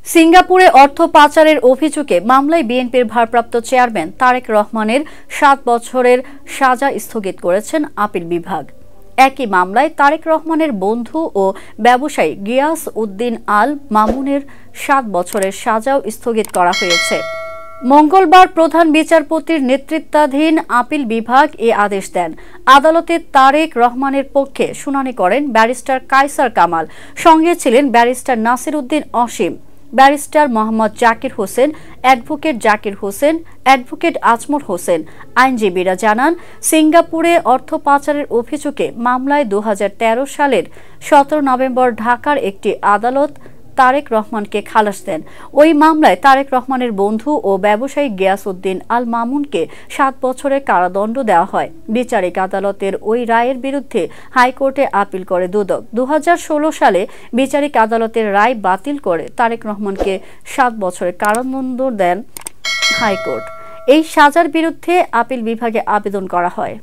সিঙ্গাপুরে অর্থ পাচারের অভিযোগে মামলায় বিএনপির ভারপ্রাপ্ত চেয়ারম্যান তারেক রহমানের ৭ বছরের সাজা স্থগিত করেছেন আপিল বিভাগ। একই মামলায় তারেক রহমানের বন্ধু ও ব্যবসায়ী গিয়াস উদ্দিন আল মামুনের ৭ বছরের সাজাও স্থগিত করা হয়েছে। মঙ্গলবার প্রধান বিচারপতির নেতৃত্বাধীন আপিল বিভাগ এ আদেশ দেন। আদালতে তারেক রহমানের পক্ষে শুনানি করেন ব্যারিস্টার কায়সার কামাল, সঙ্গে ছিলেন barrister Nasir Uddin Asim, barrister Mohammad Zakir Hossain, advocate Zakir Hossain, advocate Ajmal Hossain. আইনজীবীরা জানান, সিঙ্গাপুরে অর্থ পাচারের অভিযোগে মামলায় ২০১৩ সালের ১৭ নভেম্বর ঢাকার একটি আদালত তারেক রহমানকে খালাস দেন। ওই মামলায় তারেক রহমানের বন্ধু ও ব্যবসায়ী গিয়াস উদ্দিন আল মামুনকে ৭ বছরের কারাদণ্ড দেওয়া হয়। বিচারিক আদালতের ওই রায়ের বিরুদ্ধে হাইকোর্টে আপিল করে দুদক। ২০১৬ সালে বিচারিক আদালতের রায় বাতিল করে তারেক রহমানকে ৭ বছরের কারাদণ্ড দেন হাইকোর্ট। এই সাজার বিরুদ্ধে আপিল বিভাগে আবেদন করা হয়।